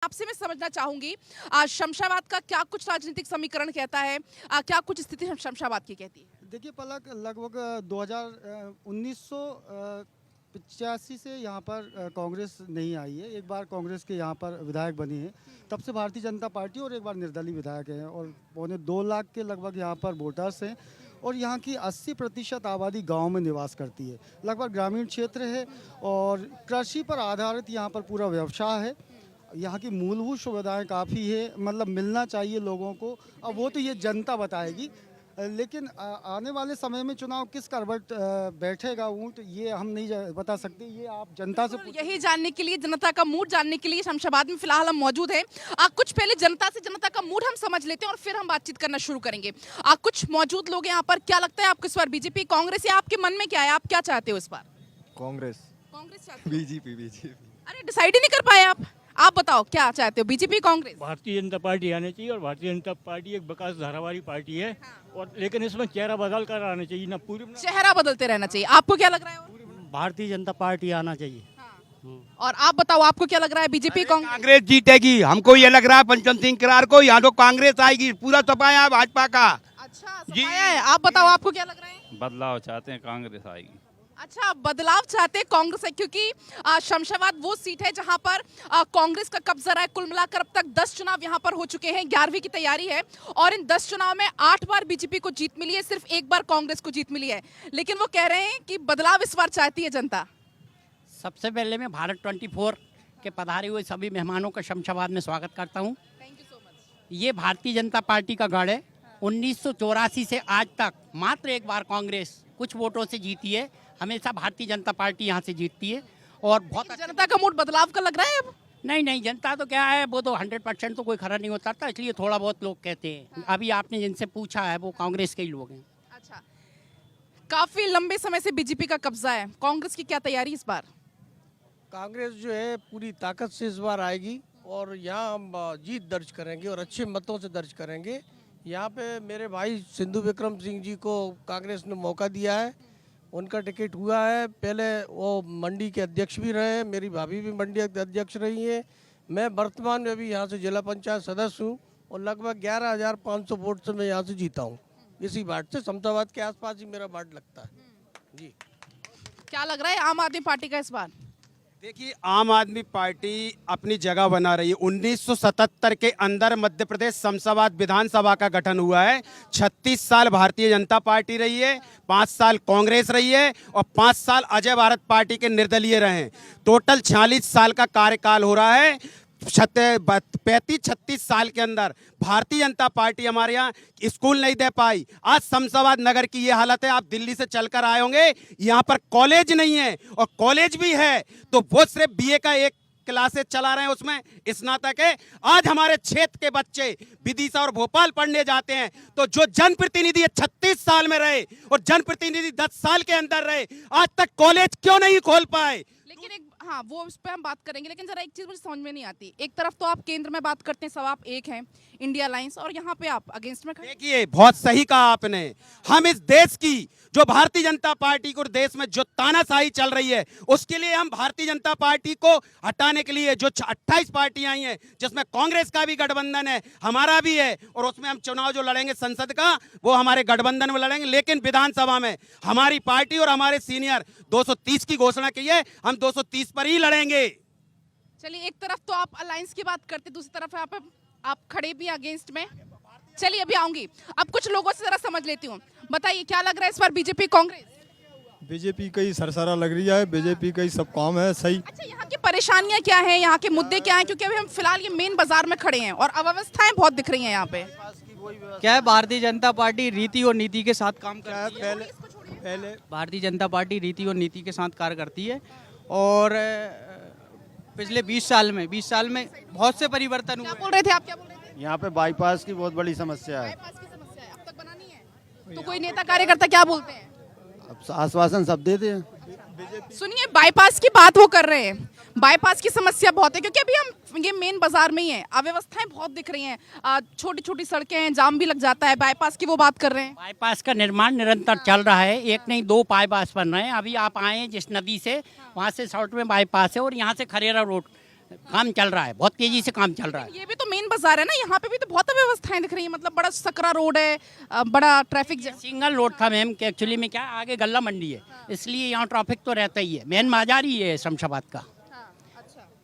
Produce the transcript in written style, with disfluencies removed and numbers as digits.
आपसे मैं समझना चाहूंगी शमशाबाद का क्या कुछ राजनीतिक समीकरण कहता है, क्या कुछ स्थिति शमशाबाद की कहती है? देखिए पलक लगभग 1985 से यहाँ पर कांग्रेस नहीं आई है। एक बार कांग्रेस के यहाँ पर विधायक बनी है, तब से भारतीय जनता पार्टी और एक बार निर्दलीय विधायक हैं और पौने 2 लाख के लगभग यहाँ पर वोटर्स हैं और यहाँ की 80% आबादी गांव में निवास करती है। लगभग ग्रामीण क्षेत्र है और कृषि पर आधारित यहाँ पर पूरा व्यवसाय है। यहाँ की मूलभूत सुविधाएं काफ़ी है, मतलब मिलना चाहिए लोगों को। अब वो तो ये जनता बताएगी, लेकिन आने वाले समय में चुनाव किस करवट बैठेगा ऊंट, ये हम नहीं बता सकते। ये आप जनता से यही जानने के लिए, जनता का मूड जानने के लिए शमशाबाद में फिलहाल हम मौजूद हैं। कुछ पहले जनता से जनता का मूड हम समझ लेते हैं और फिर हम बातचीत करना शुरू करेंगे। कुछ मौजूद लोग यहाँ पर, क्या लगता है आपको इस बार बीजेपी कांग्रेस, या आपके मन में क्या है, आप क्या चाहते हो इस बार? कांग्रेस चाहते हो? बीजेपी। अरे डिसाइड ही नहीं कर पाए आप बताओ क्या चाहते हो, बीजेपी कांग्रेस? भारतीय जनता पार्टी आनी चाहिए और भारतीय जनता पार्टी एक विकास धारा वाली पार्टी है। और लेकिन इसमें चेहरा बदल कर आना चाहिए, ना पूरी चेहरा बदलते रहना चाहिए। आपको क्या लग रहा है और? भारतीय जनता पार्टी आना चाहिए। और आप बताओ आपको क्या लग रहा है, बीजेपी कांग्रेस? कांग्रेस जीतेगी, हमको ये लग रहा है पंचम सिंह करार को। यहाँ तो कांग्रेस आएगी, पूरा सपाया है भाजपा का। अच्छा जी। सफाया है। आप बताओ आपको क्या लग रहा है? बदलाव चाहते हैं, कांग्रेस आएगी। अच्छा, बदलाव चाहते हैं, कांग्रेस है, क्योंकि शमशाबाद वो सीट है जहां पर कांग्रेस का कब्जा रहा है। कुल मिलाकर अब तक 10 चुनाव यहां पर हो चुके हैं, 11वीं की तैयारी है और इन 10 चुनाव में 8 बार बीजेपी को जीत मिली है, सिर्फ 1 बार कांग्रेस को जीत मिली है। लेकिन वो कह रहे हैं कि बदलाव इस बार चाहती है जनता। सबसे पहले मैं भारत 24 के पधारे हुए सभी मेहमानों का शमशाबाद में स्वागत करता हूं। Thank you so much. ये भारतीय जनता पार्टी का गढ़ है। 1984 से आज तक मात्र 1 बार कांग्रेस कुछ वोटों से जीती है। हमेशा भारतीय जनता पार्टी यहाँ से जीतती है और बहुत जनता का मूड बदलाव का लग रहा है अब? नहीं, जनता तो क्या है, वो तो 100% तो कोई खरा नहीं होता था, इसलिए थोड़ा बहुत लोग कहते हैं। अभी आपने जिनसे पूछा है वो कांग्रेस के ही लोग हैं। अच्छा, काफी लंबे समय से बीजेपी का कब्जा है, कांग्रेस की क्या तैयारी इस बार? कांग्रेस जो है पूरी ताकत से इस बार आएगी और यहाँ हम जीत दर्ज करेंगे और अच्छे मतों से दर्ज करेंगे। यहाँ पे मेरे भाई सिंधु विक्रम सिंह जी को कांग्रेस ने मौका दिया है, उनका टिकट हुआ है। पहले वो मंडी के अध्यक्ष भी रहे हैं, मेरी भाभी भी मंडी अध्यक्ष रही है। मैं वर्तमान में भी यहाँ से जिला पंचायत सदस्य हूँ और लगभग 11,500 वोट से मैं यहाँ से जीता हूँ। इसी वार्ड से, शमशाबाद के आसपास ही मेरा वार्ड लगता है जी। क्या लग रहा है आम आदमी पार्टी का इस बार? देखिए, आम आदमी पार्टी अपनी जगह बना रही है। 1977 के अंदर मध्य प्रदेश शमशाबाद विधानसभा का गठन हुआ है। 36 साल भारतीय जनता पार्टी रही है, 5 साल कांग्रेस रही है और 5 साल अजय भारत पार्टी के निर्दलीय रहे हैं। टोटल 46 साल का कार्यकाल हो रहा है। 35-36 साल के अंदर भारतीय जनता पार्टी हमारे यहाँ स्कूल नहीं दे पाई। आज शमशाबाद नगर की ये हालत है। आप दिल्ली से चलकर आए होंगे, यहाँ पर कॉलेज नहीं है और कॉलेज भी है तो वो सिर्फ बीए का एक क्लासेस चला रहे हैं, उसमें स्नातक है। आज हमारे क्षेत्र के बच्चे विदिशा और भोपाल पढ़ने जाते हैं तो जो जनप्रतिनिधि 36 साल में रहे और जनप्रतिनिधि 10 साल के अंदर रहे, आज तक कॉलेज क्यों नहीं खोल पाए? लेकिन हाँ, वो उस पर हम बात करेंगे, लेकिन जरा एक चीज मुझे समझ में नहीं आती। एक तरफ तो आप केंद्र में बात करते हैं, सब आप एक हैं, इंडिया अलायंस, और यहाँ पे आप अगेंस्ट में खड़े। देखिए, बहुत सही कहा आपने। हम इस देश की जो भारतीय जनता पार्टी को देश में जो तानाशाही चल रही है, उसके लिए हम भारतीय जनता पार्टी को हटाने के लिए जो 28 पार्टियां आई हैं, जिसमें कांग्रेस का भी गठबंधन है, हमारा भी है, और उसमें हम चुनाव जो लड़ेंगे संसद का, वो हमारे गठबंधन में लड़ेंगे। लेकिन विधानसभा में हमारी पार्टी और हमारे सीनियर 230 की घोषणा की है, हम 230 पर ही लड़ेंगे। चलिए, एक तरफ तो आप अलायंस की बात करते, दूसरी तरफ आप खड़े भी अगेंस्ट में। चलिए अभी आऊंगी, अब कुछ लोगों से जरा समझ लेती हूँ। बताइए क्या लग रहा है इस बार, बीजेपी कांग्रेस? बीजेपी का ही सरसरा लग रही है, बीजेपी का ही सब काम है सही। अच्छा, यहाँ की परेशानियाँ क्या हैं, यहाँ के मुद्दे क्या हैं? क्योंकि अभी हम फिलहाल ये मेन बाजार में खड़े हैं और अव्यवस्थाएं बहुत दिख रही हैं यहाँ पे। क्या है, भारतीय जनता पार्टी रीति और नीति के साथ काम करती है। पहले भारतीय जनता पार्टी रीति और नीति के साथ कार्य करती है और पिछले 20 साल में बहुत से परिवर्तन हुए। क्या बोल रहे थे आप, क्या बोल रहे थे? यहाँ पे बाईपास की बहुत बड़ी समस्या है। बाईपास की समस्या है, अब तक बना नहीं है। तो कोई नेता कार्यकर्ता क्या बोलते हैं? अब आश्वासन सब देते हैं। सुनिए, बाईपास की बात वो कर रहे हैं, बाईपास की समस्या बहुत है, क्योंकि अभी हम ये मेन बाजार में ही हैं, अव्यवस्थाएं बहुत दिख रही हैं, छोटी छोटी सड़कें हैं, जाम भी लग जाता है। बाईपास की वो बात कर रहे हैं। बाईपास का निर्माण निरंतर चल रहा है, एक नहीं 2 बाईपास बन रहे हैं। अभी आप आए जिस नदी से, वहाँ से शॉर्ट में बाईपास है और यहाँ से खरेरा रोड काम चल रहा है, बहुत तेजी से काम चल रहा है। ये भी तो मेन बाजार है ना, यहाँ पे भी तो बहुत व्यवस्थाएं दिख रही है, मतलब बड़ा सकरा रोड है, बड़ा ट्रैफिक जैम। सिंगल रोड था मैम कि एक्चुअली में क्या है, आगे गल्ला मंडी है, इसलिए यहाँ ट्रैफिक तो रहता ही है, मेन बाजार ही है शमशाबाद का।